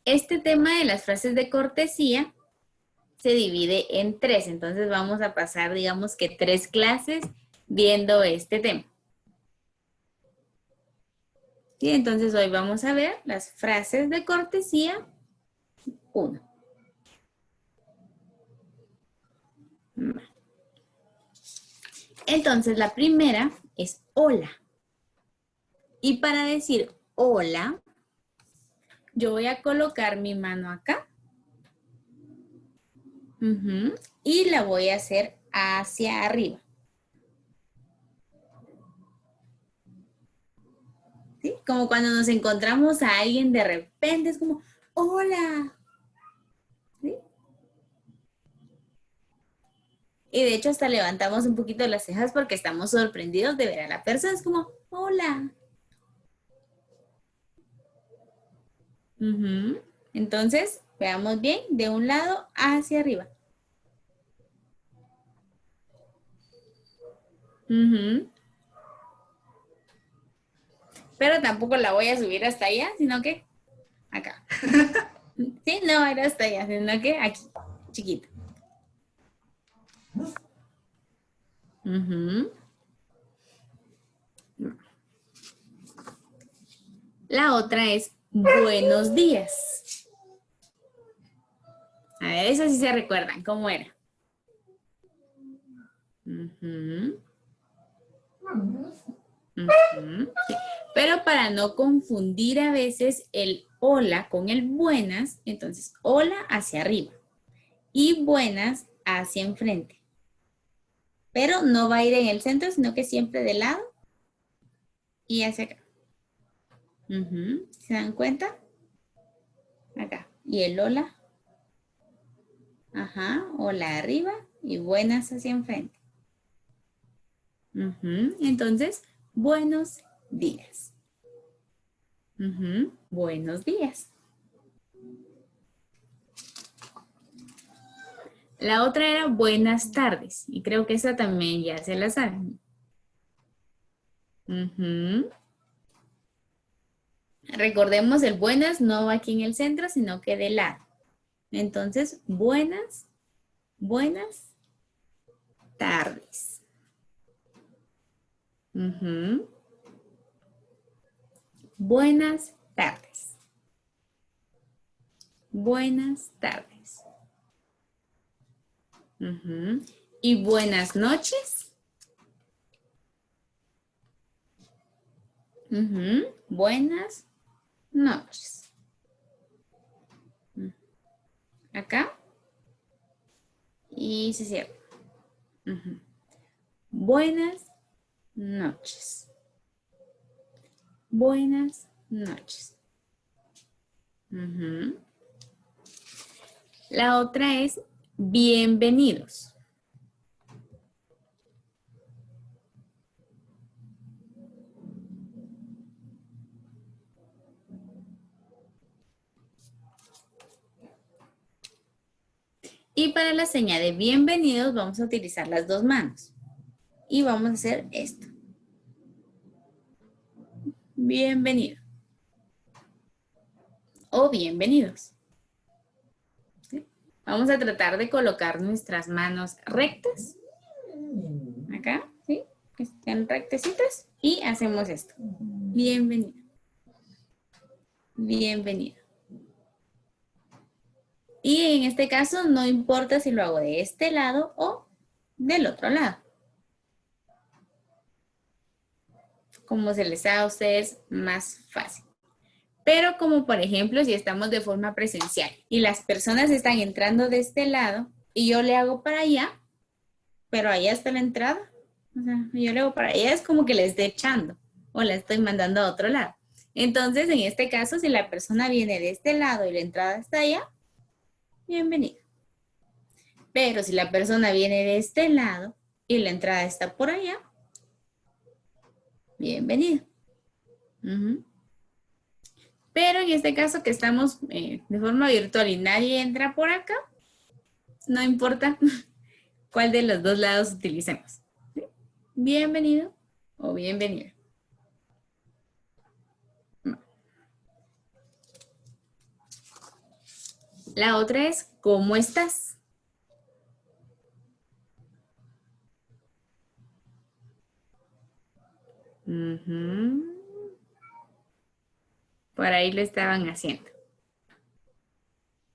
Este tema de las frases de cortesía se divide en 3, entonces vamos a pasar, digamos que 3 clases viendo este tema. Sí, entonces hoy vamos a ver las frases de cortesía 1. Entonces la primera es hola. Y para decir hola, yo voy a colocar mi mano acá. Y la voy a hacer hacia arriba. ¿Sí? Como cuando nos encontramos a alguien de repente, es como, hola. ¿Sí? Y de hecho hasta levantamos un poquito las cejas porque estamos sorprendidos de ver a la persona. Es como, hola. Entonces, veamos bien, de un lado hacia arriba. Pero tampoco la voy a subir hasta allá, sino que acá. Sí, no era hasta allá, sino que aquí, chiquito. La otra es buenos días. A ver, eso sí se recuerdan, ¿cómo era? Sí. Pero para no confundir a veces el hola con el buenas, entonces hola hacia arriba y buenas hacia enfrente. Pero no va a ir en el centro, sino que siempre de lado y hacia acá. ¿Se dan cuenta? Acá. Y el hola. Ajá, hola arriba y buenas hacia enfrente. Entonces, buenos días. Buenos días. La otra era buenas tardes. Y creo que esa también ya se la saben. Recordemos, el buenas no va aquí en el centro, sino que de lado. Entonces, buenas tardes. Buenas tardes. Buenas tardes. Y buenas noches. Buenas noches. Acá. Y se cierra. Buenas noches. Buenas noches. La otra es bienvenidos. Y para la señal de bienvenidos vamos a utilizar las dos manos. Y vamos a hacer esto. Bienvenido. O bienvenidos. ¿Sí? Vamos a tratar de colocar nuestras manos rectas. Acá, ¿sí? Que estén rectecitas. Y hacemos esto. Bienvenido. Bienvenido. Y en este caso no importa si lo hago de este lado o del otro lado. Como se les haga a ustedes más fácil. Pero como por ejemplo si estamos de forma presencial y las personas están entrando de este lado y yo le hago para allá, pero allá está la entrada. O sea, yo le hago para allá, es como que le esté echando o la estoy mandando a otro lado. Entonces, en este caso, si la persona viene de este lado y la entrada está allá, bienvenido. Pero si la persona viene de este lado y la entrada está por allá, bienvenido. Pero en este caso que estamos de forma virtual y nadie entra por acá, no importa cuál de los dos lados utilicemos. ¿Sí? Bienvenido o bienvenida. La otra es, ¿cómo estás? Ujú. Por ahí lo estaban haciendo.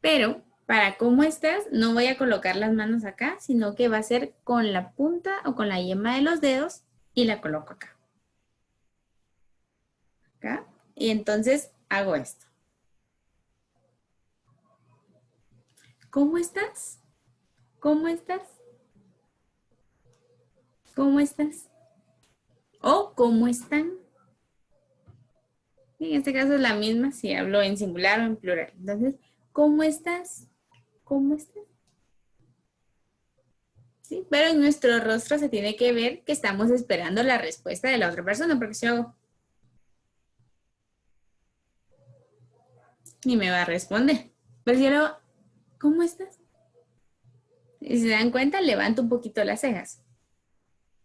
Pero para cómo estás, no voy a colocar las manos acá, sino que va a ser con la punta o con la yema de los dedos y la coloco acá. Acá. Y entonces hago esto. ¿Cómo estás? ¿Cómo estás? ¿Cómo estás? O ¿cómo están? En este caso es la misma si hablo en singular o en plural. Entonces, ¿cómo estás? ¿Cómo estás? ¿Sí? Pero en nuestro rostro se tiene que ver que estamos esperando la respuesta de la otra persona, porque si yo hago, ni me va a responder. Pero si yo le hago, ¿cómo estás? Y si se dan cuenta, levanto un poquito las cejas,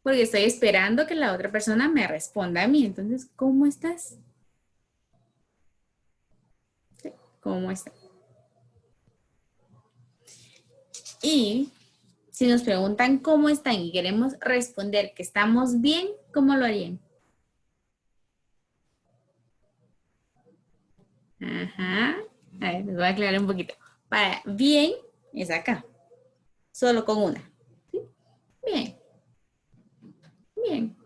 porque estoy esperando que la otra persona me responda a mí. Entonces, ¿cómo estás? ¿Sí? ¿Cómo estás? Y si nos preguntan cómo están y queremos responder que estamos bien, ¿cómo lo harían? Ajá. A ver, les voy a aclarar un poquito. Para bien es acá, solo con una. ¿Sí? Bien, bien.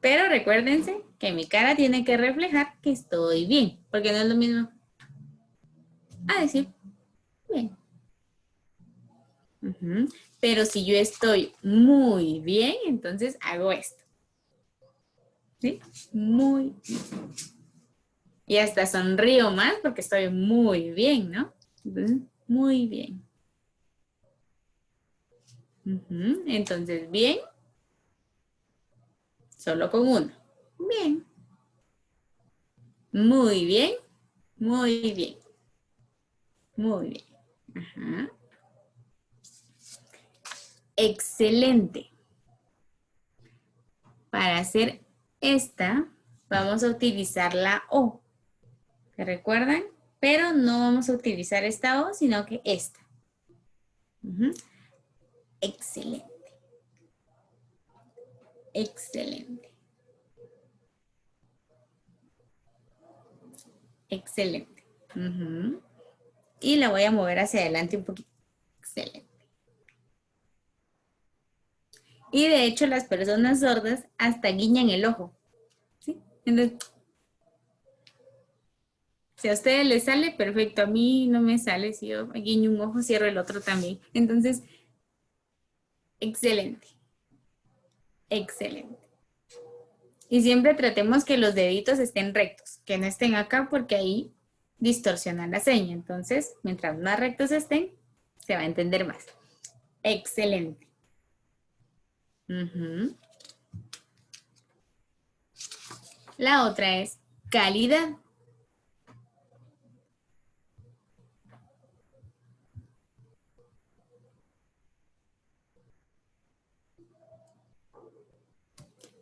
Pero recuérdense que mi cara tiene que reflejar que estoy bien, porque no es lo mismo a decir bien. Ujú. Pero si yo estoy muy bien, entonces hago esto. ¿Sí? Muy bien. Y hasta sonrío más porque estoy muy bien, ¿no? Entonces, muy bien. Ujú. Entonces, bien, solo con uno. Bien. Muy bien. Muy bien. Muy bien. Ajá. Excelente. Para hacer esta, vamos a utilizar la O. ¿Se recuerdan? Pero no vamos a utilizar esta O, sino que esta. Ujú. Excelente. Excelente. Excelente. Ujú. Y la voy a mover hacia adelante un poquito. Excelente. Y de hecho las personas sordas hasta guiñan el ojo. ¿Sí? Entonces, si a ustedes les sale, perfecto. A mí no me sale. Si yo guiño un ojo, cierro el otro también. Entonces, excelente. Excelente. Y siempre tratemos que los deditos estén rectos, que no estén acá porque ahí distorsionan la seña. Entonces, mientras más rectos estén, se va a entender más. Excelente. Ujú. La otra es calidad.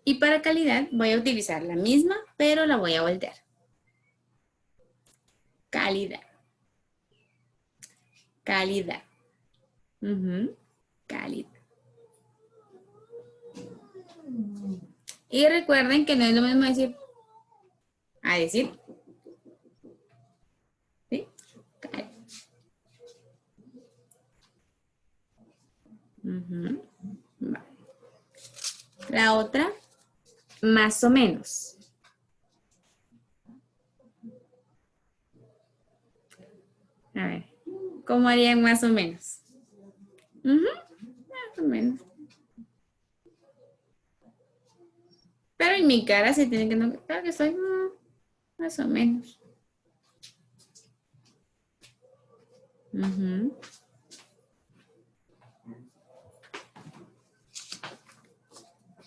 Y para calidad voy a utilizar la misma, pero la voy a voltear. Calidad. Calidad. Ujú. Calidad. Y recuerden que no es lo mismo decir a decir. ¿Sí? Ujú. La otra, más o menos. A ver, ¿cómo harían más o menos? Ujú, más o menos. Pero en mi cara sí tiene que notar que soy más o menos. Ujú.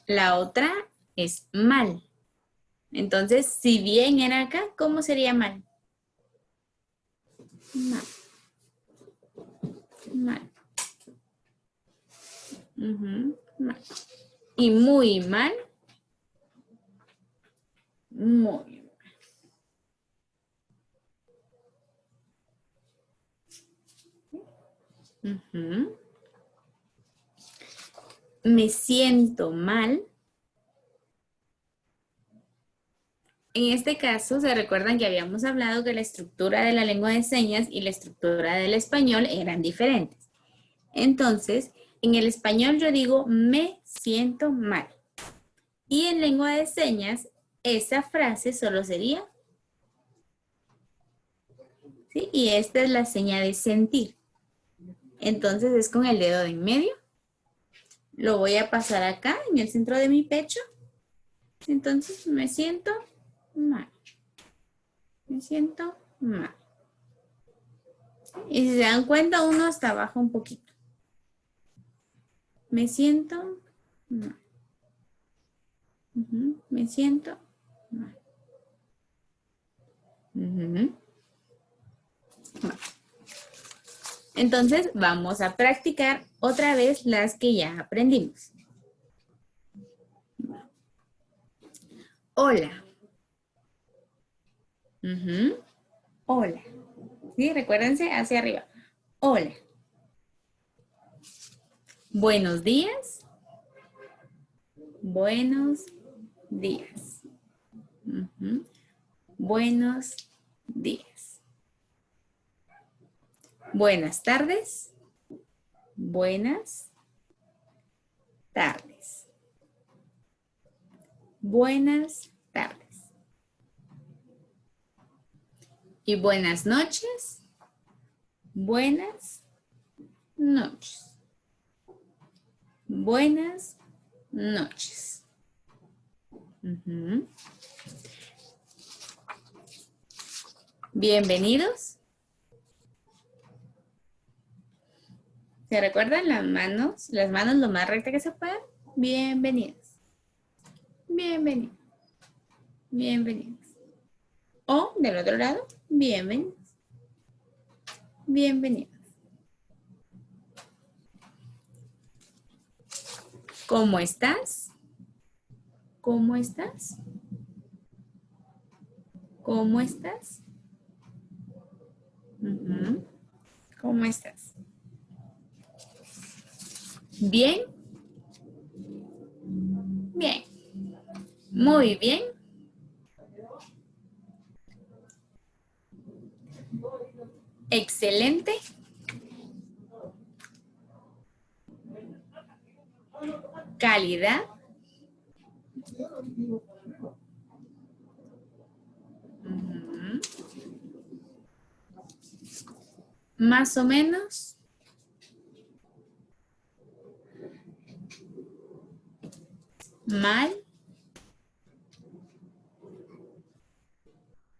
La otra es mal. Entonces, si bien era acá, ¿cómo sería mal? Mal, mal. Ujú, mal. Y muy mal, muy mal. Ujú. Me siento mal. En este caso, se recuerdan que habíamos hablado que la estructura de la lengua de señas y la estructura del español eran diferentes. Entonces, en el español yo digo me siento mal. Y en lengua de señas, esa frase solo sería, ¿sí? Y esta es la seña de sentir. Entonces es con el dedo de en medio. Lo voy a pasar acá en el centro de mi pecho. Entonces me siento mal. Me siento mal. Y si se dan cuenta, uno hasta baja un poquito. Me siento mal. Me siento mal. Ujú. Entonces vamos a practicar otra vez las que ya aprendimos. Hola. Ujú. Hola. ¿Sí? Recuérdense hacia arriba. Hola. Buenos días. Buenos días. Ujú. Buenos días. Buenas tardes. Buenas tardes. Buenas tardes. Y buenas noches. Buenas noches. Buenas noches. Ujú. Bienvenidos. ¿Se recuerdan las manos? Las manos lo más recta que se puedan. Bienvenidos. Bienvenidos. Bienvenidos. O del otro lado, bienvenidos. Bienvenidos. ¿Cómo estás? ¿Cómo estás? ¿Cómo estás? Ujú. ¿Cómo estás? ¿Bien? Bien. Muy bien. Excelente. Calidad. Ujú. Más o menos. Mal.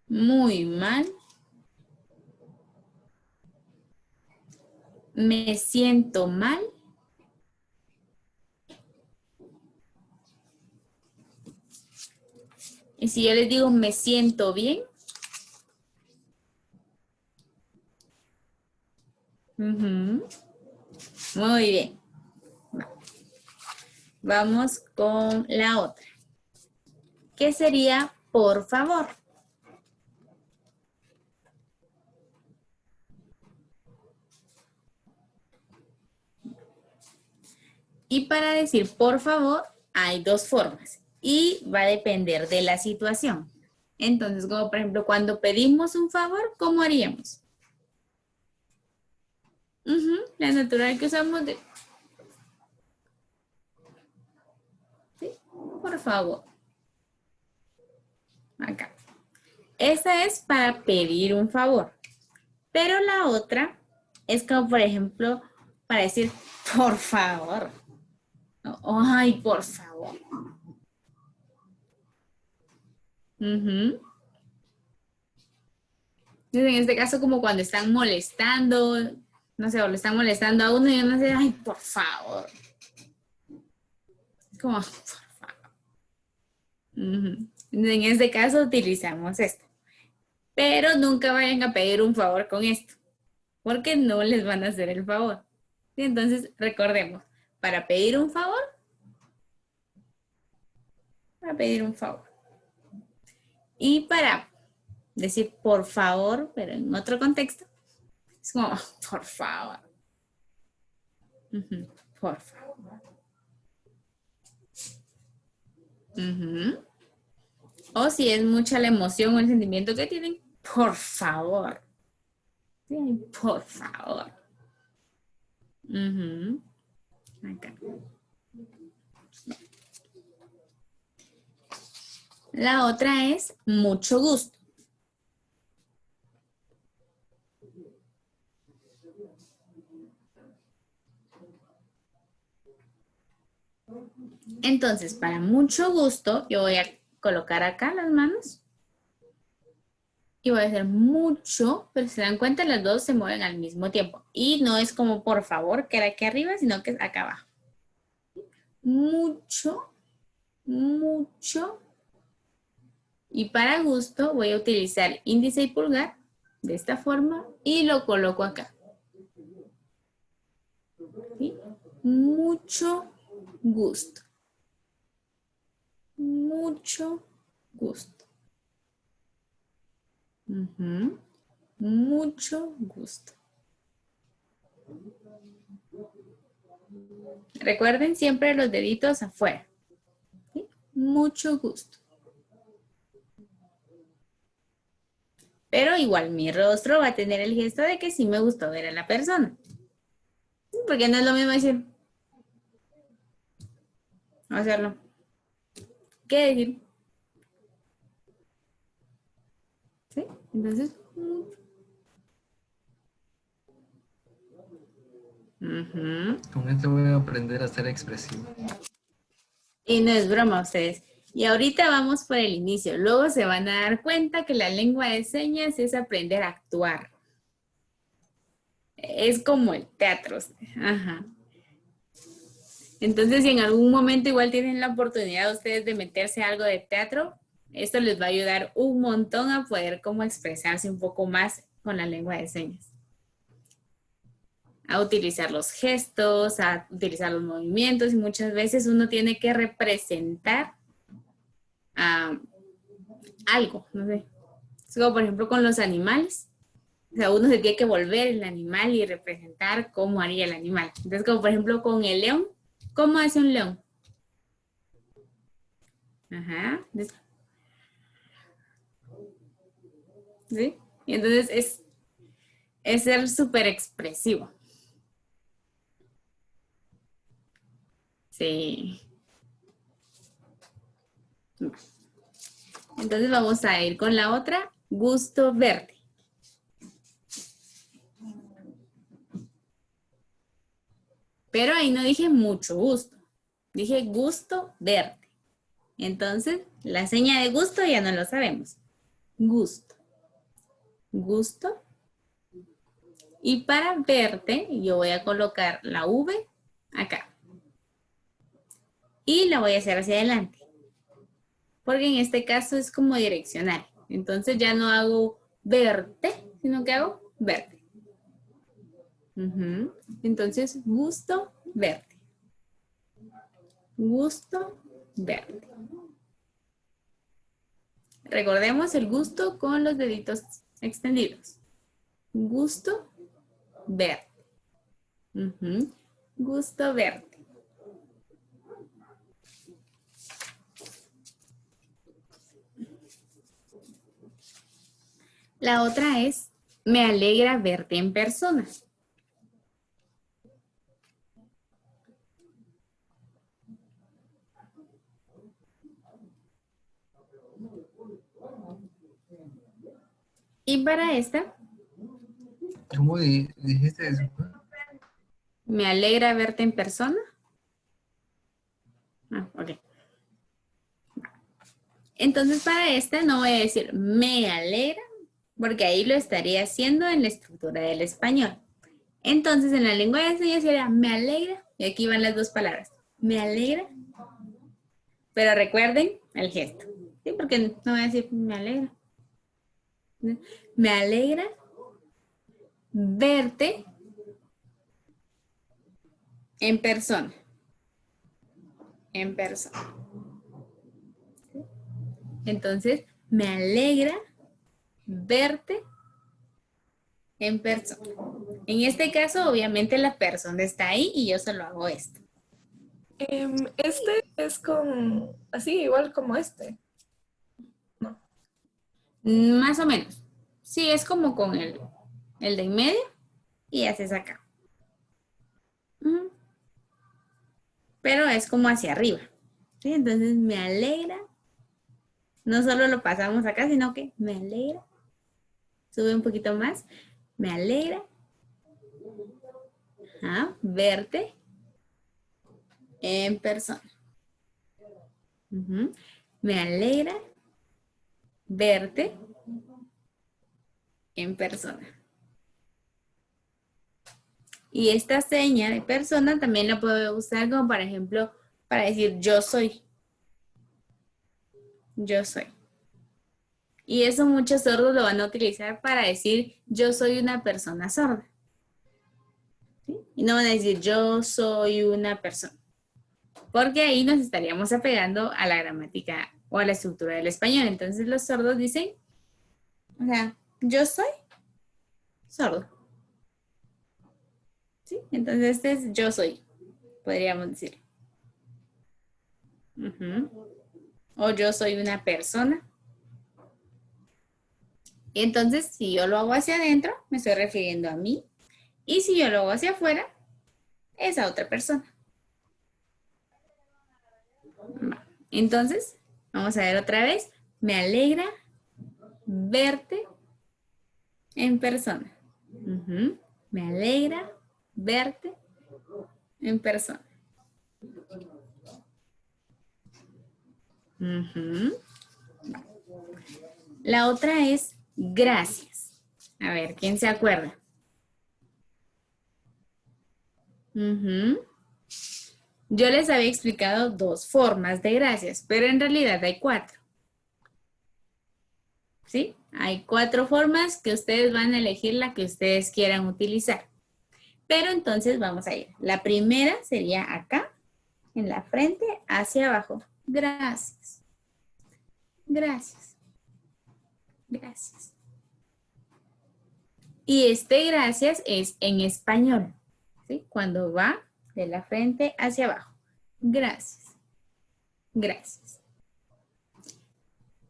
Muy mal. Me siento mal. Y si yo les digo me siento bien. Ujú. Muy bien. Vamos con la otra. ¿Qué sería por favor? Y para decir por favor, hay dos formas y va a depender de la situación. Entonces, como por ejemplo, cuando pedimos un favor, ¿cómo haríamos? La natural que usamos de, ¿sí? Por favor, acá. Esa es para pedir un favor. Pero la otra es como, por ejemplo, para decir por favor. Ay, por favor. Ujú. Entonces, en este caso, como cuando están molestando, no sé, o le están molestando a uno y uno dice, ay, por favor. Como, por favor. Ujú. En este caso utilizamos esto. Pero nunca vayan a pedir un favor con esto, porque no les van a hacer el favor. Y entonces, recordemos, para pedir un favor. Y para decir por favor, pero en otro contexto, es como, por favor. Ujú, por favor. Ujú. O si es mucha la emoción o el sentimiento que tienen, por favor. Sí, por favor. Ujú. Acá. La otra es mucho gusto. Entonces, para mucho gusto, yo voy a colocar acá las manos y voy a hacer mucho, pero si se dan cuenta, las dos se mueven al mismo tiempo. Y no es como por favor, que era aquí arriba, sino que es acá abajo. Mucho, mucho. Y para gusto voy a utilizar índice y pulgar de esta forma y lo coloco acá. ¿Sí? Mucho gusto. Mucho gusto. Ujú. Mucho gusto. Recuerden siempre los deditos afuera. ¿Sí? Mucho gusto. Pero igual mi rostro va a tener el gesto de que sí me gustó ver a la persona. Porque no es lo mismo decir, hacerlo. ¿Qué decir? ¿Sí? Entonces, ujú. Con esto voy a aprender a ser expresivo. Y no es broma ustedes. Y ahorita vamos por el inicio. Luego se van a dar cuenta que la lengua de señas es aprender a actuar. Es como el teatro. Ajá. Entonces, si en algún momento igual tienen la oportunidad ustedes de meterse a algo de teatro, esto les va a ayudar un montón a poder como expresarse un poco más con la lengua de señas. A utilizar los gestos, a utilizar los movimientos y muchas veces uno tiene que representar algo, no sé. Es como por ejemplo con los animales. O sea, uno se tiene que volver el animal y representar cómo haría el animal. Entonces, como por ejemplo con el león, ¿cómo hace un león? Ajá. ¿Sí? Y entonces es ser súper expresivo. Sí. Entonces vamos a ir con la otra. Gusto verte. Pero ahí no dije mucho gusto. Dije gusto verte. Entonces, la seña de gusto ya no lo sabemos. Gusto. Gusto. Y para verte, yo voy a colocar la V acá. Y la voy a hacer hacia adelante. Porque en este caso es como direccional. Entonces ya no hago verte, sino que hago verte. Ujú. Entonces, gusto verte. Gusto verte. Recordemos el gusto con los deditos extendidos. Gusto verte. Ujú. Gusto verte. La otra es, me alegra verte en persona. Y para esta, ¿Cómo dijiste eso? me alegra verte en persona. Ah, ok. Entonces para esta no voy a decir me alegra, porque ahí lo estaría haciendo en la estructura del español. Entonces en la lengua de señas sería me alegra, y aquí van las dos palabras. Me alegra, pero recuerden el gesto. ¿Sí? Porque no voy a decir me alegra. Me alegra verte en persona. En persona. Entonces, me alegra verte en persona. En este caso, obviamente la persona está ahí y yo solo hago esto. Este es con, así igual como este. No. Más o menos. Sí, es como con el de en medio y haces acá. Ujú. Pero es como hacia arriba. ¿Sí? Entonces me alegra. No solo lo pasamos acá, sino que me alegra. Sube un poquito más. Me alegra verte en persona. Ujú. Me alegra verte en persona. Y esta seña de persona también la puedo usar como, por ejemplo, para decir yo soy. Yo soy. Y eso muchos sordos lo van a utilizar para decir yo soy una persona sorda. ¿Sí? Y no van a decir yo soy una persona. Porque ahí nos estaríamos apegando a la gramática o a la estructura del español. Entonces los sordos dicen, o sea, yo soy sordo. ¿Sí? Entonces este es yo soy, podríamos decir. O yo soy una persona. Y entonces, si yo lo hago hacia adentro, me estoy refiriendo a mí. Y si yo lo hago hacia afuera, es a otra persona. Entonces, vamos a ver otra vez. Me alegra verte en persona. Me alegra verte en persona. La otra es gracias. A ver, ¿quién se acuerda? Yo les había explicado 2 formas de gracias, pero en realidad hay 4. ¿Sí? Hay 4 formas que ustedes van a elegir la que ustedes quieran utilizar. Pero entonces vamos a ir. La primera sería acá, en la frente, hacia abajo. Gracias. Gracias. Gracias. Y este gracias es en español. ¿Sí? Cuando va de la frente hacia abajo. Gracias. Gracias.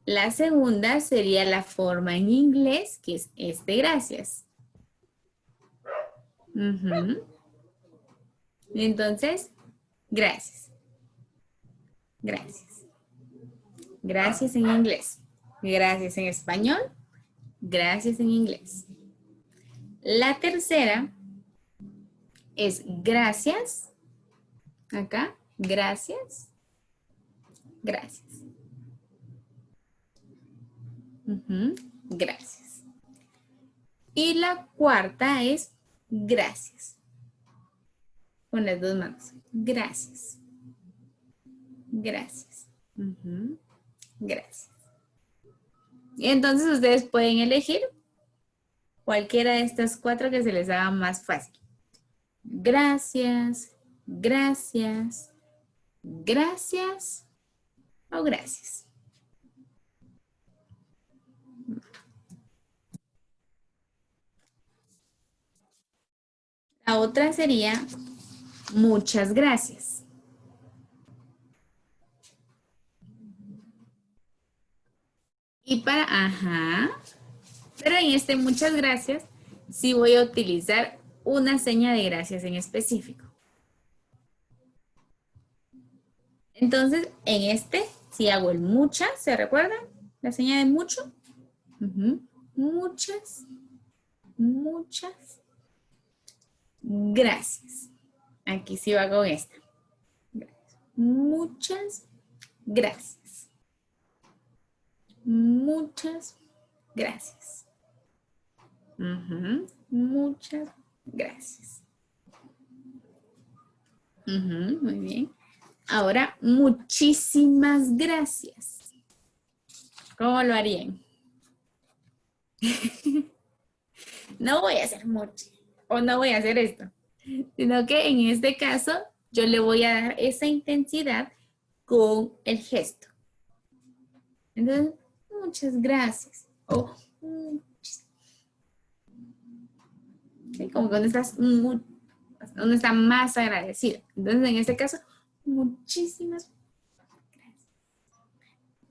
La segunda sería la forma en inglés, que es este gracias. Entonces, gracias. Gracias. Gracias en inglés. Gracias en español. Gracias en inglés. La tercera es gracias. Acá, gracias. Gracias. Gracias. Y la cuarta es gracias. Con las 2 manos. Gracias. Gracias. Gracias. Y entonces ustedes pueden elegir cualquiera de estas 4 que se les haga más fácil. Gracias, gracias, gracias o gracias. La otra sería muchas gracias. Y pero en este muchas gracias sí voy a utilizar una seña de gracias en específico. Entonces, en este, si hago el muchas, ¿se recuerdan? La seña de mucho. Muchas, muchas gracias. Aquí sí va con esta. Muchas gracias. Muchas gracias. Muchas gracias. Muy bien. Ahora, muchísimas gracias. ¿Cómo lo harían? No voy a hacer mucho o no voy a hacer esto, sino que en este caso yo le voy a dar esa intensidad con el gesto. Entonces, muchas gracias. O ¿sí? Como que uno está más agradecido. Entonces, en este caso, muchísimas gracias.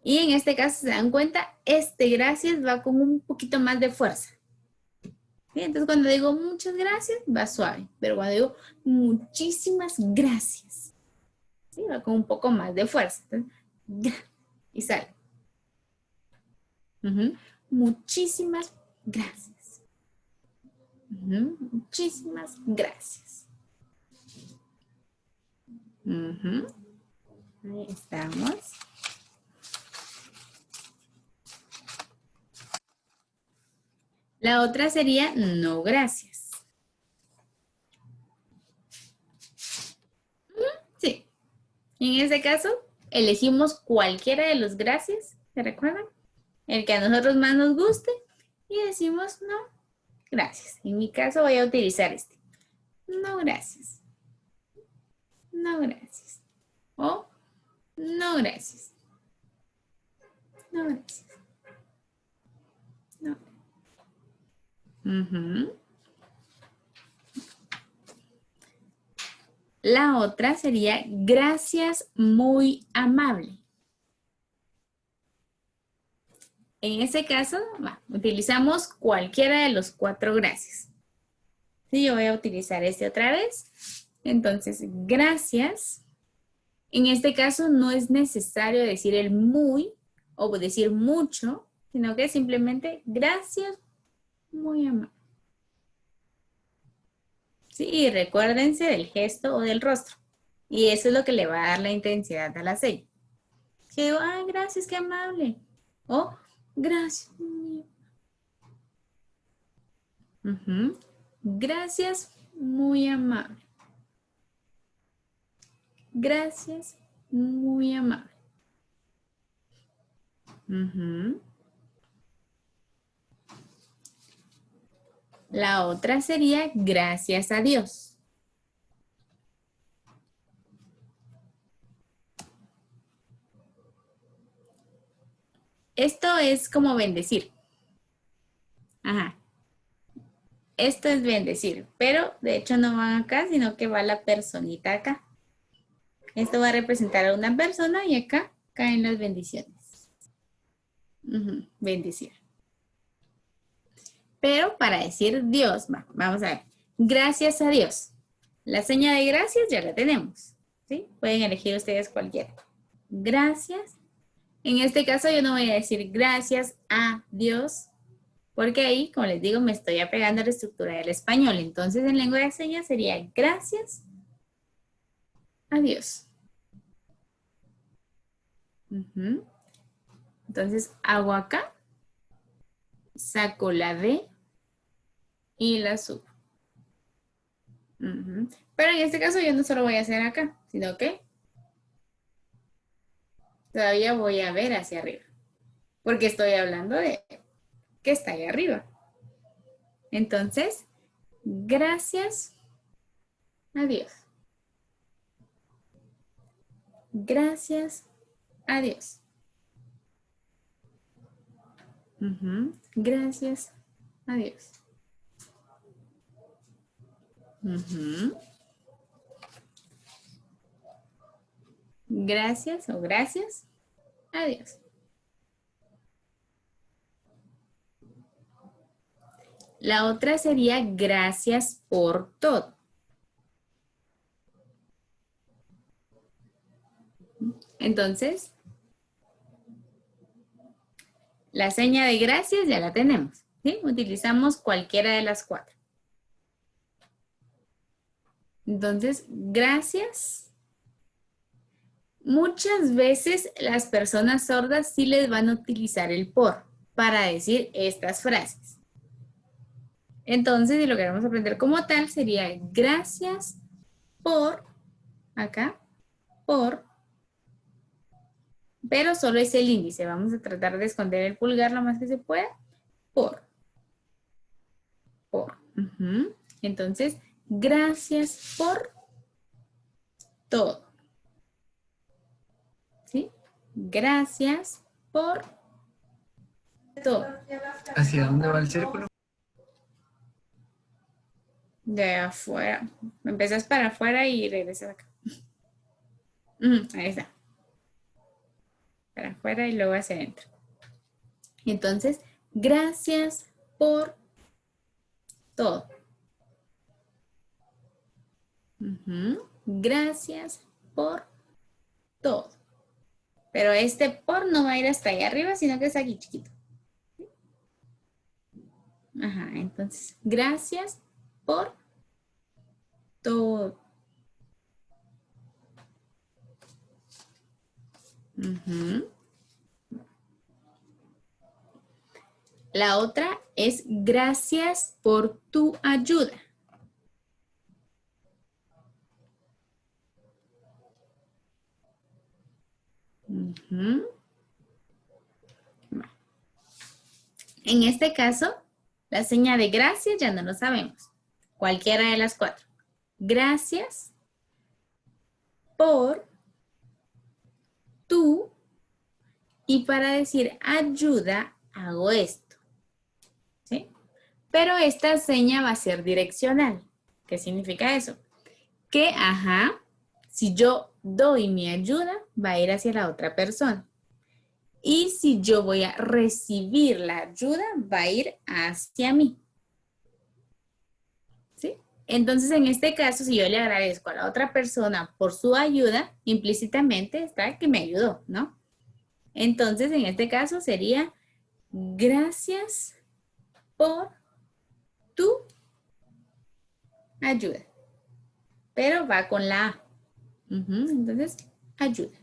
Y en este caso, se dan cuenta, este gracias va con un poquito más de fuerza. ¿Sí? Entonces, cuando digo muchas gracias, va suave. Pero cuando digo muchísimas gracias, ¿sí? Va con un poco más de fuerza. Entonces, y sale. Muchísimas gracias. Muchísimas gracias. Ahí estamos. La otra sería no gracias. Sí. En este caso, elegimos cualquiera de los gracias, ¿se recuerdan? El que a nosotros más nos guste y decimos no, gracias. En mi caso voy a utilizar este. No, gracias. No, gracias. O no, gracias. No, gracias. No. La otra sería gracias, muy amable. En ese caso, utilizamos cualquiera de los 4 gracias. Sí, yo voy a utilizar este otra vez. Entonces, gracias. En este caso no es necesario decir el muy o decir mucho, sino que simplemente gracias, muy amable. Sí, y recuérdense del gesto o del rostro. Y eso es lo que le va a dar la intensidad a la seña. Si digo, ay, gracias, qué amable. O, gracias. Gracias, muy amable. Gracias, muy amable. La otra sería gracias a Dios. Esto es como bendecir. Ajá. Esto es bendecir, pero de hecho no van acá, sino que va la personita acá. Esto va a representar a una persona y acá caen las bendiciones. Bendecir. Pero para decir Dios, vamos a ver. Gracias a Dios. La seña de gracias ya la tenemos. ¿Sí? Pueden elegir ustedes cualquiera. Gracias. En este caso yo no voy a decir gracias a Dios, porque ahí, como les digo, me estoy apegando a la estructura del español. Entonces, en lengua de señas sería gracias a Dios. Entonces, hago acá, saco la D y la subo. Pero en este caso yo no solo voy a hacer acá, sino que todavía voy a ver hacia arriba. Porque estoy hablando de que está ahí arriba. Entonces, gracias a Dios. Gracias a Dios. Gracias a Dios. Gracias o gracias a Dios. La otra sería gracias por todo. Entonces, la seña de gracias ya la tenemos. ¿Sí? Utilizamos cualquiera de las 4. Entonces, gracias. Muchas veces las personas sordas sí les van a utilizar el por para decir estas frases. Entonces, si lo queremos aprender como tal, sería gracias por, acá, por, pero solo es el índice. Vamos a tratar de esconder el pulgar lo más que se pueda. Por. Entonces, gracias por todo. ¿Sí? Gracias por todo. ¿Hacia dónde va el círculo? De afuera. Empezás para afuera y regresas acá. Ahí está. Para afuera y luego hacia adentro. Entonces, gracias por todo. Gracias por todo. Pero este por no va a ir hasta ahí arriba, sino que es aquí chiquito. Ajá, entonces, gracias por todo. La otra es gracias por tu ayuda. En este caso, la señal de gracias ya no lo sabemos. Cualquiera de las cuatro. Gracias por tu, y para decir ayuda hago esto. ¿Sí? Pero esta seña va a ser direccional. ¿Qué significa eso? Que, si yo doy mi ayuda, va a ir hacia la otra persona. Y si yo voy a recibir la ayuda, va a ir hacia mí. ¿Sí? Entonces, en este caso, si yo le agradezco a la otra persona por su ayuda, implícitamente está que me ayudó, ¿no? Entonces, en este caso sería gracias por tu ayuda. Pero va con la A. Entonces, ayuda.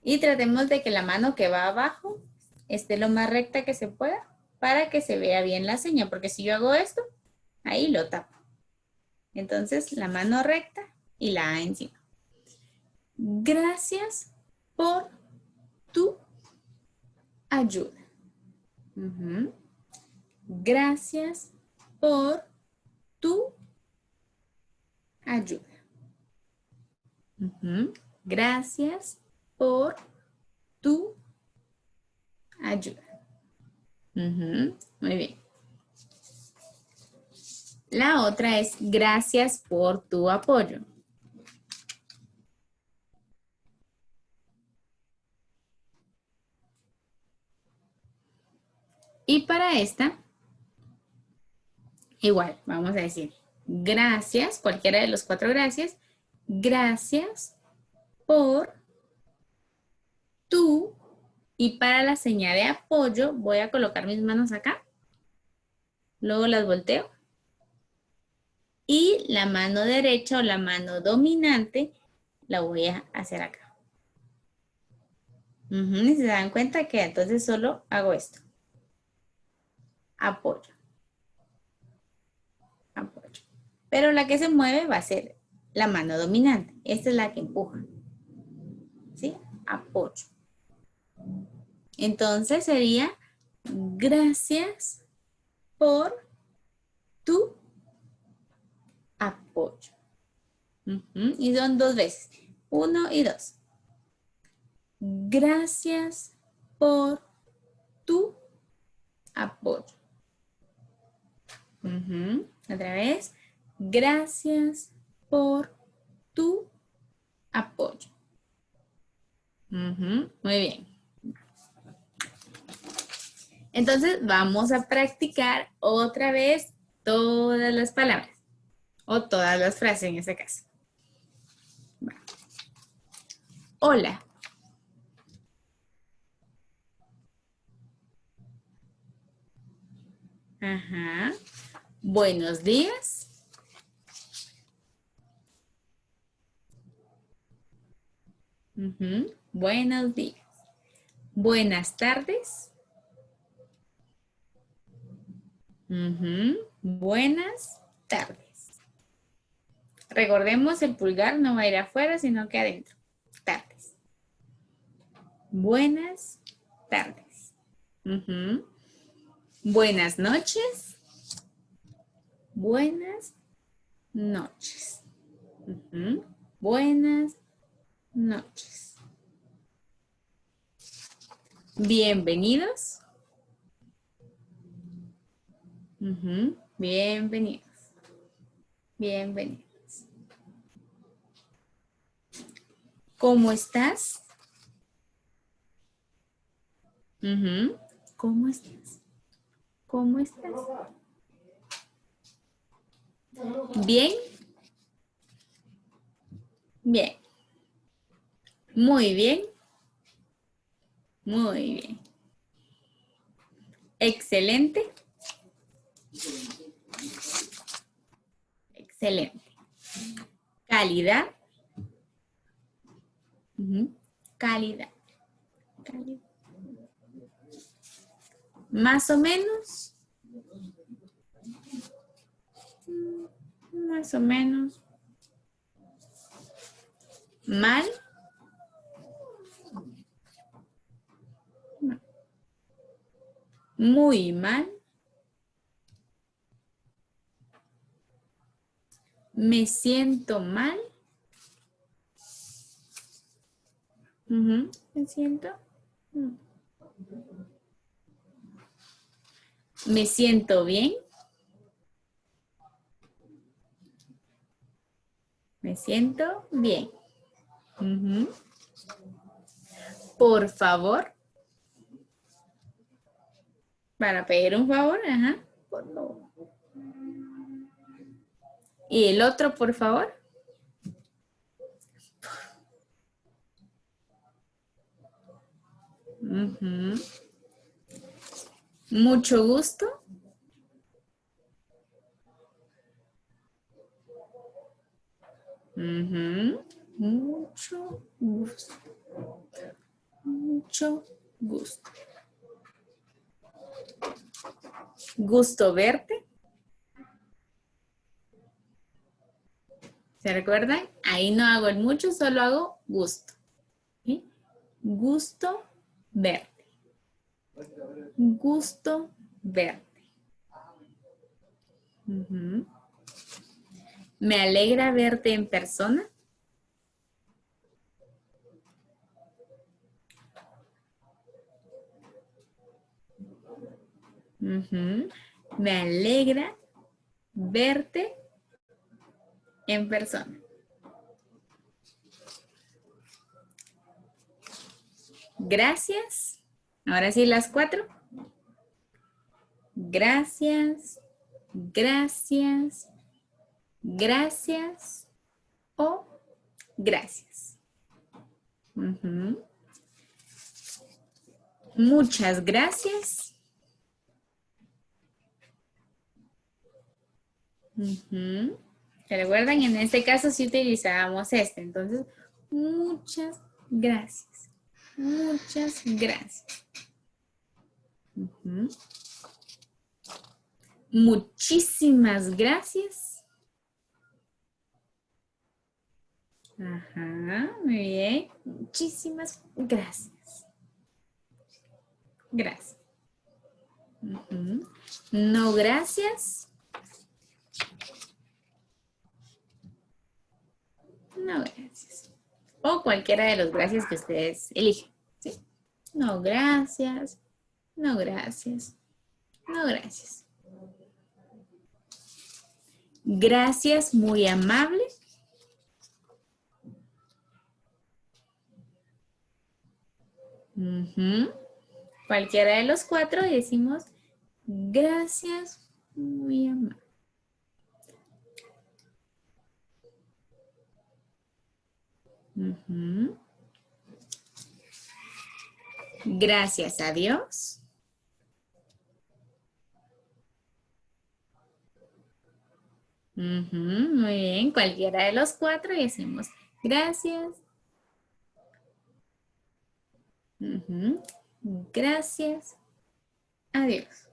Y tratemos de que la mano que va abajo esté lo más recta que se pueda para que se vea bien la seña. Porque si yo hago esto, ahí lo tapo. Entonces, la mano recta y la A encima. Gracias por tu ayuda. Gracias por tu ayuda. Gracias por tu ayuda. Muy bien. La otra es gracias por tu apoyo. Y para esta, igual, vamos a decir gracias, cualquiera de los cuatro gracias. Gracias por tu, y para la señal de apoyo voy a colocar mis manos acá. Luego las volteo. Y la mano derecha o la mano dominante la voy a hacer acá. Y se dan cuenta que entonces solo hago esto. Apoyo. Apoyo. Pero la que se mueve va a ser la mano dominante. Esta es la que empuja. ¿Sí? Apoyo. Entonces sería gracias por tu apoyo. Y son dos veces. 1 y 2. Gracias por tu apoyo. Otra vez. Gracias por tu apoyo. Muy bien. Entonces vamos a practicar otra vez todas las palabras. O todas las frases en este caso. Hola. Buenos días. Buenos días. Buenas tardes. Buenas tardes. Recordemos, el pulgar no va a ir afuera, sino que adentro. Tardes. Buenas tardes. Buenas noches. Buenas noches. Buenas noches. Bienvenidos. Bienvenidos. Bienvenidos. ¿Cómo estás? Ujú. ¿Cómo estás? ¿Cómo estás? ¿Bien? Bien. Muy bien. Muy bien. Excelente. Excelente. Calidad. Ujú. Calidad. Calidad. Más o menos. Más o menos. Mal. Muy mal. Me siento mal. Ujú. Me siento. mm, Me siento bien. Me siento bien. Ujú. Por favor. Para pedir un favor. Ajá. Por favor. Y el otro, por favor. Ujú. Mucho gusto. Ujú. Mucho gusto. Mucho gusto. Gusto verte. ¿Se recuerdan? Ahí no hago el mucho, solo hago gusto. ¿Sí? Gusto verte. Gusto verte. Ujú. Me alegra verte en persona. Ujú. Me alegra verte en persona. Gracias. Ahora sí las 4. Gracias. Gracias. Gracias o gracias. Ujú. Muchas gracias. Ujú. ¿Se recuerdan? En este caso sí utilizábamos este. Entonces, muchas gracias. Muchas gracias. Ujú. Muchísimas gracias. Ajá, muy bien. Muchísimas gracias. Gracias. Ujú. No, gracias. No, gracias. O cualquiera de los gracias que ustedes elijan. ¿Sí? No, gracias. No, gracias. No, gracias. Gracias, muy amable. Ujú. Cualquiera de los 4 decimos gracias, muy amable. Ujú. Gracias a Dios. Ujú, muy bien, cualquiera de los 4 y decimos gracias. Ujú, gracias a Dios.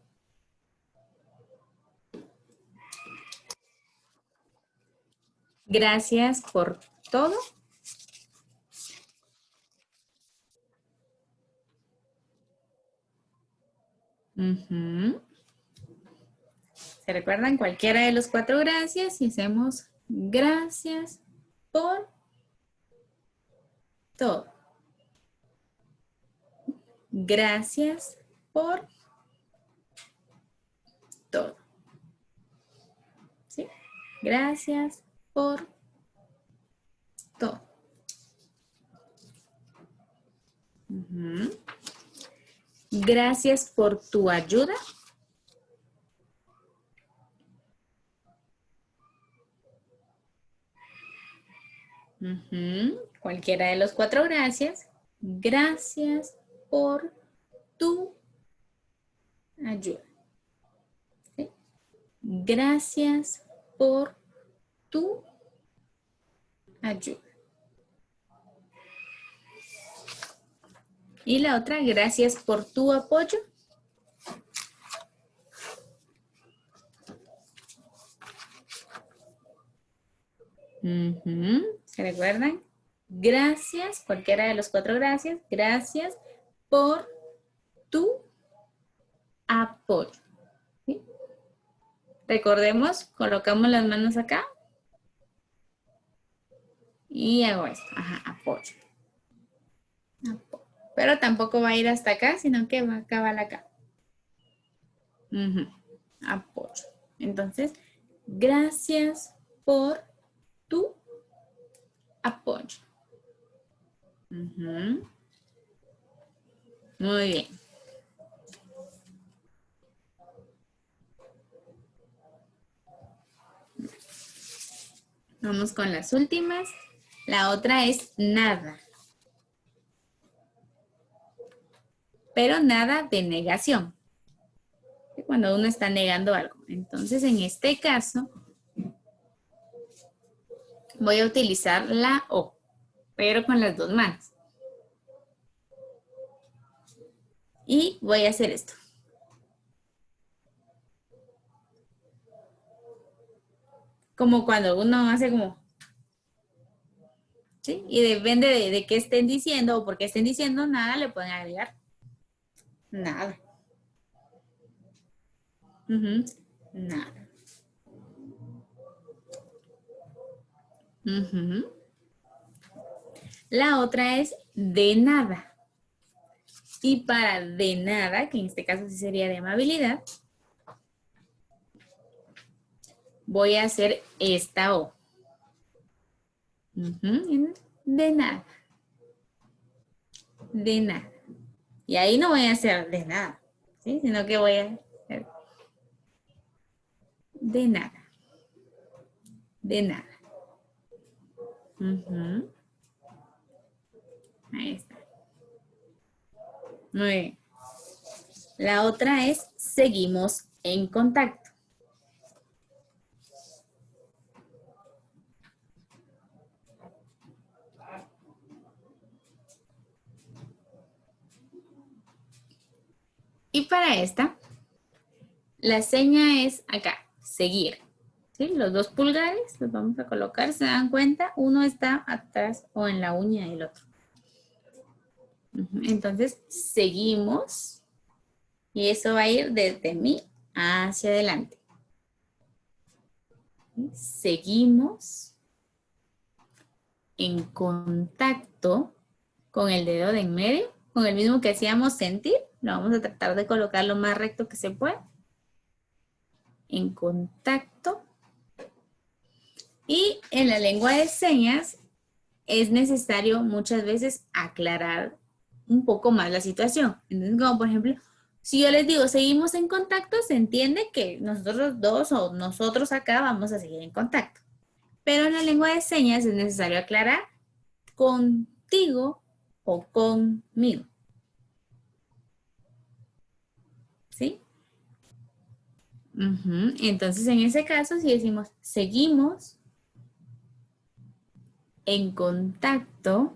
Gracias por todo. Ujú. ¿Se recuerdan? Cualquiera de los 4 gracias y hacemos gracias por todo. Gracias por todo. ¿Sí? Gracias por todo. Ujú. Gracias por tu ayuda. Ujú. Cualquiera de los 4 gracias. Gracias por tu ayuda. ¿Sí? Gracias por tu ayuda. Y la otra, gracias por tu apoyo. Ujú. ¿Se recuerdan? Gracias, cualquiera de los 4 gracias. Gracias por tu apoyo. ¿Sí? Recordemos, colocamos las manos acá y hago esto. Ajá, apoyo. Pero tampoco va a ir hasta acá, sino que va a acabar acá. Ujú. Apoyo. Entonces, gracias por tu apoyo. Ujú. Muy bien. Vamos con las últimas. La otra es nada. Pero nada de negación. Cuando uno está negando algo. Entonces, en este caso, voy a utilizar la O, pero con las 2 manos. Y voy a hacer esto. Como cuando uno hace como, ¿sí? Y depende de qué estén diciendo o por qué estén diciendo, nada le pueden agregar. Nada. Ujú. Nada. Ujú. La otra es de nada. Y para de nada, que en este caso sí sería de amabilidad, voy a hacer esta O. Ujú. De nada. De nada. Y ahí no voy a hacer de nada, ¿sí? Sino que voy a hacer de nada. De nada. Ujú. Ahí está. Muy bien. La otra es seguimos en contacto. Y para esta, la seña es acá, seguir. ¿Sí? Los 2 pulgares los vamos a colocar, ¿se dan cuenta? Uno está atrás o en la uña del otro. Entonces, seguimos. Y eso va a ir desde mí hacia adelante. Seguimos en contacto con el dedo de en medio, con el mismo que hacíamos sentir. Lo vamos a tratar de colocar lo más recto que se pueda. En contacto. Y en la lengua de señas es necesario muchas veces aclarar un poco más la situación. Entonces, como por ejemplo, si yo les digo seguimos en contacto, se entiende que nosotros dos o nosotros acá vamos a seguir en contacto. Pero en la lengua de señas es necesario aclarar contigo o conmigo. ¿Sí? Entonces, en ese caso, si decimos seguimos en contacto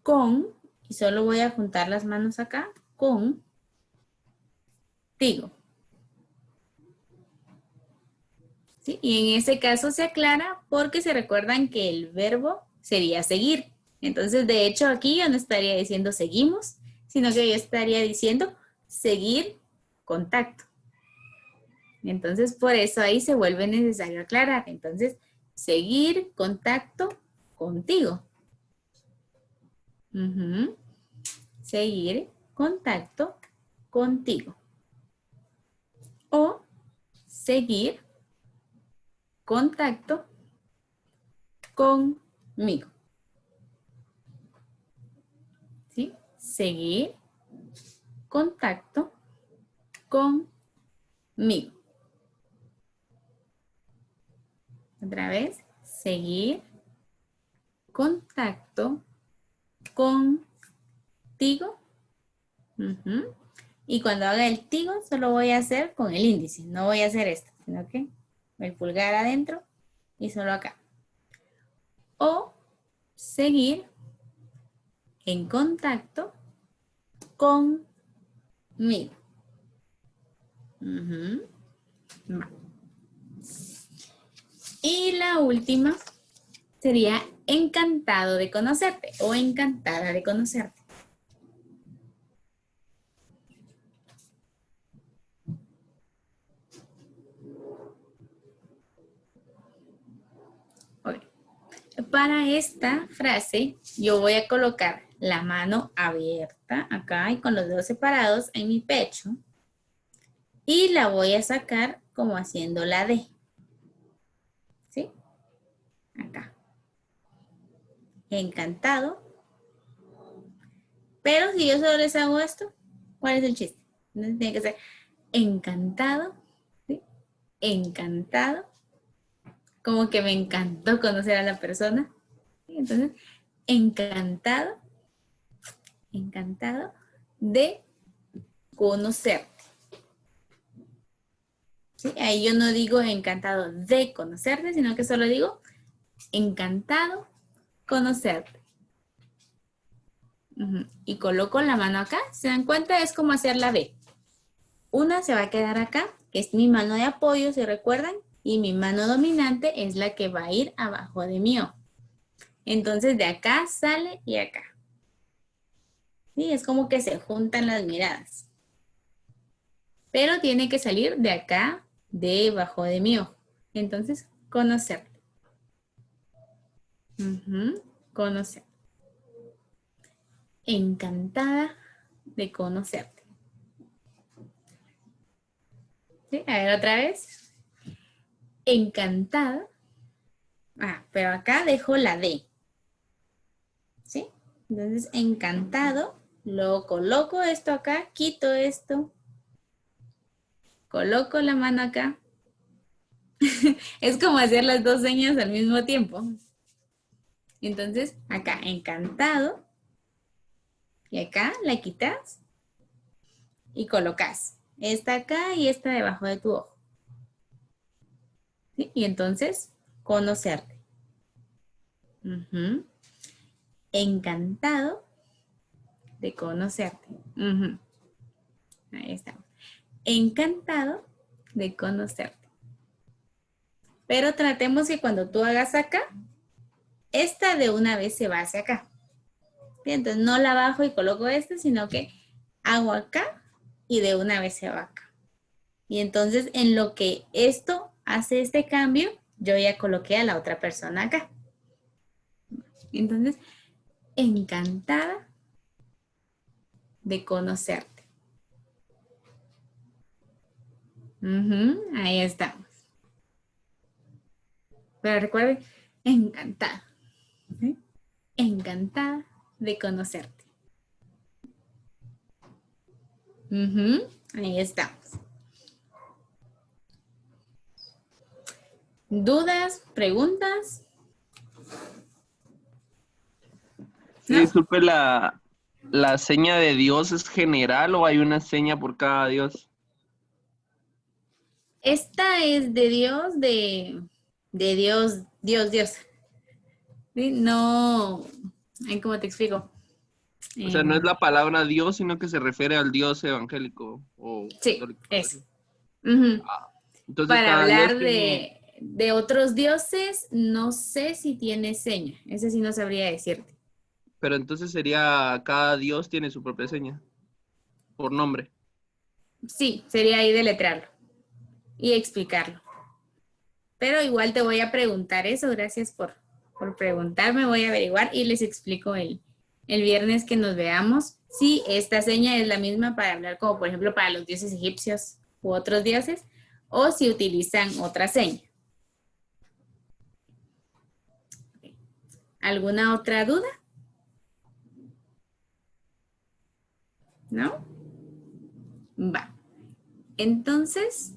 con, y solo voy a juntar las manos acá, contigo. ¿Sí? Y en ese caso se aclara porque se recuerdan que el verbo sería seguir. Entonces, de hecho, aquí yo no estaría diciendo seguimos, sino que yo estaría diciendo seguir contacto. Entonces, por eso ahí se vuelve necesario aclarar. Entonces, seguir contacto contigo. Seguir contacto contigo. O seguir contacto conmigo. ¿Sí? Seguir contacto conmigo. Otra vez, seguir contacto contigo. Y cuando haga el tigo, solo voy a hacer con el índice. No voy a hacer esto, sino que el pulgar adentro y solo acá. O seguir en contacto conmigo. Y la última sería encantado de conocerte o encantada de conocerte. Okay. Para esta frase yo voy a colocar la mano abierta acá y con los dedos separados en mi pecho y la voy a sacar como haciendo la D. ¿Sí? Acá. Encantado. Pero si yo solo les hago esto, ¿cuál es el chiste? Entonces tiene que ser encantado, ¿sí? Encantado. Como que me encantó conocer a la persona. ¿Sí? Entonces, encantado, encantado de conocerte. ¿Sí? Ahí yo no digo encantado de conocerte, sino que solo digo encantado conocerte. Y coloco la mano acá. ¿Se dan cuenta? Es como hacer la B. Una se va a quedar acá, que es mi mano de apoyo, ¿se recuerdan? Y mi mano dominante es la que va a ir abajo de mi ojo. Entonces de acá sale y acá. ¿Sí? Es como que se juntan las miradas. Pero tiene que salir de acá, debajo de mi ojo. Entonces, conocerte. Conocer. Encantada de conocerte. ¿Sí? A ver otra vez. Encantada. Pero acá dejo la D. ¿Sí? Entonces, encantado. Lo coloco esto acá, quito esto. Coloco la mano acá. Es como hacer las dos señas al mismo tiempo. Entonces, acá, encantado. Y acá la quitas y colocas esta acá y esta debajo de tu ojo. ¿Sí? Y entonces, conocerte. Encantado de conocerte. Ahí estamos. Encantado de conocerte. Pero tratemos que cuando tú hagas acá, esta de una vez se va hacia acá. Bien, entonces no la bajo y coloco esta, sino que hago acá y de una vez se va acá. Y entonces en lo que esto hace este cambio, yo ya coloqué a la otra persona acá. Entonces, encantada de conocerte. Ahí estamos. Pero recuerden, encantada. ¿Sí? Encantada de conocerte. Ahí estamos. ¿Dudas? ¿Preguntas? Sí, disculpe, ¿la seña de Dios es general o hay una seña por cada Dios? Esta es de Dios, Dios. ¿Sí? No, ¿cómo te explico? O sea, no es la palabra Dios, sino que se refiere al Dios evangélico o Sí, católico. es. Entonces Para cada Dios hablar tiene... de otros dioses, no sé si tiene seña. Ese sí no sabría decirte. Pero entonces sería, cada Dios tiene su propia seña, por nombre. Sí, sería ahí deletrearlo y explicarlo. Pero igual te voy a preguntar eso. Gracias por preguntarme. Voy a averiguar y les explico el viernes que nos veamos si esta seña es la misma para hablar como por ejemplo para los dioses egipcios u otros dioses o si utilizan otra seña. ¿Alguna otra duda? ¿No? Va. Entonces,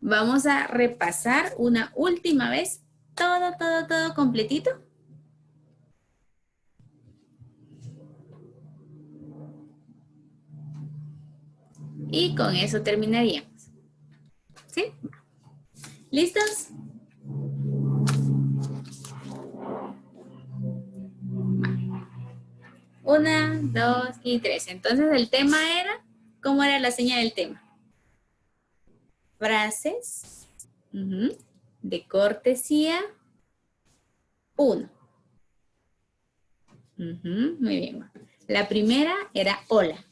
vamos a repasar una última vez todo completito. Y con eso terminaríamos. ¿Sí? ¿Listos? Una, dos y tres. Entonces el tema era, ¿cómo era la seña del tema? Frases de cortesía 1. Muy bien. La primera era hola.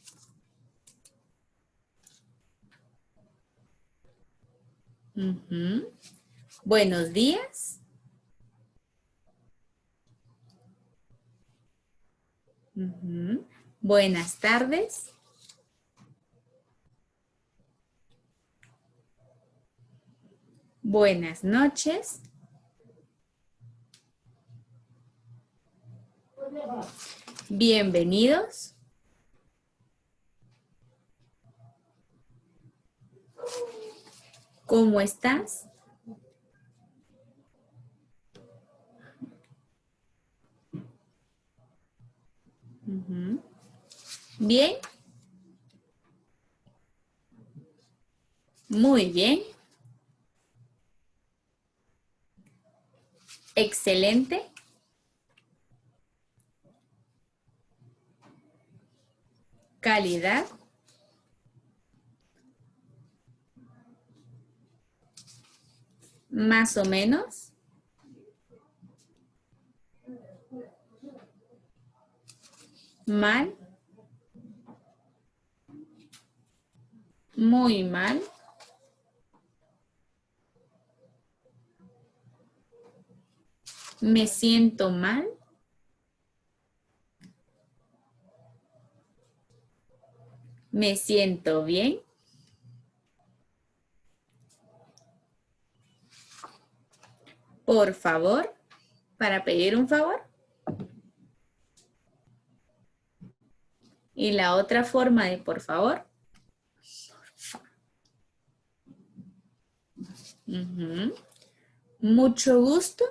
Buenos días. Buenas tardes. Buenas noches. Bienvenidos. ¿Cómo estás? Bien. Muy bien. Excelente. Calidad. Más o menos. Mal. Muy mal. Me siento mal. Me siento bien. Por favor, para pedir un favor. Y la otra forma de por favor. Mucho gusto.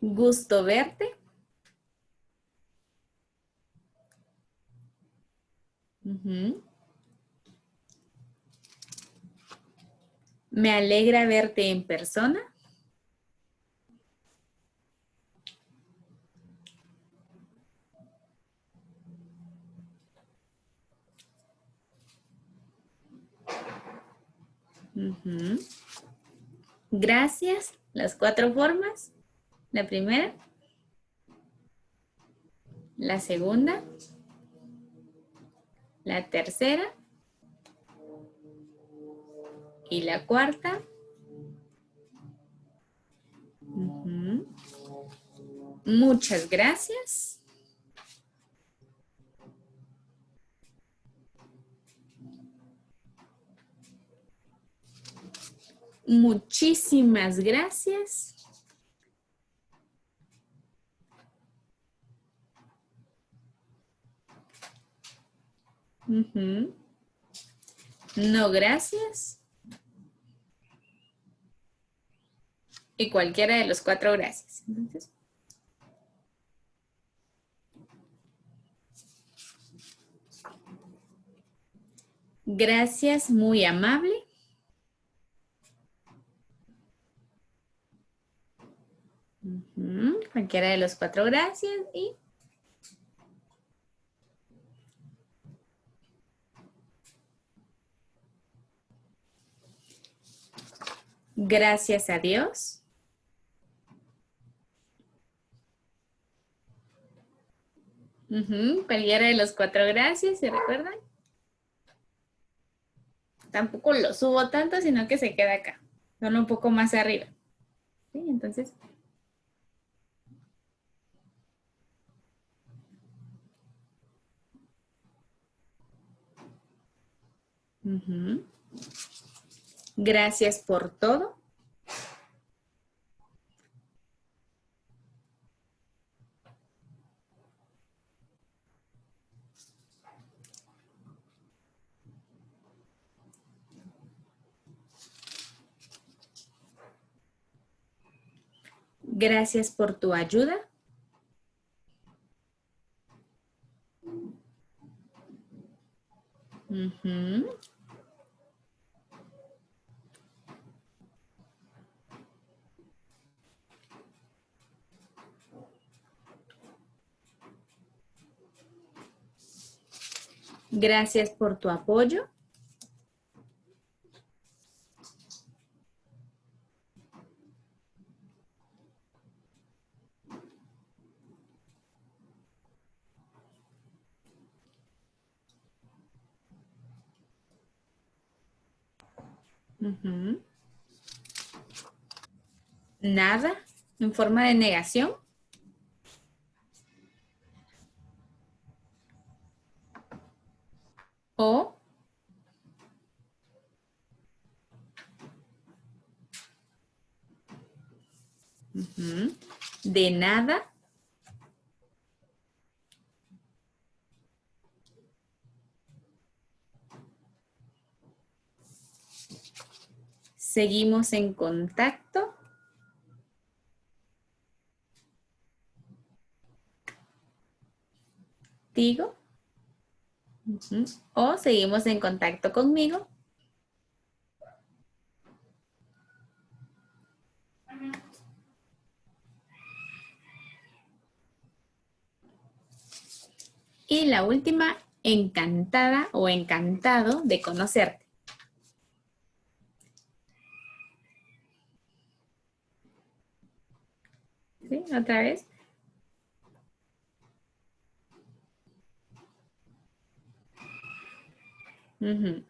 Gusto verte. Me alegra verte en persona. Gracias. Las 4 formas. La primera. La segunda. La tercera. Y la cuarta. Muchas gracias. Muchísimas gracias. No, gracias. Y cualquiera de los 4 gracias. Entonces, gracias, muy amable. Cualquiera de los 4 gracias y gracias a Dios. Cualquiera de los 4 gracias, ¿se recuerdan? Tampoco lo subo tanto, sino que se queda acá. Solo un poco más arriba. ¿Sí? Entonces, Ujú. Gracias por todo. Gracias por tu ayuda. Ujú. Gracias por tu apoyo. Ujú. Nada, en forma de negación. O ujú, de nada. Seguimos en contacto. Digo. Ujú. O seguimos en contacto conmigo. Y la última, encantada o encantado de conocerte. ¿Sí? Otra vez. Ujú.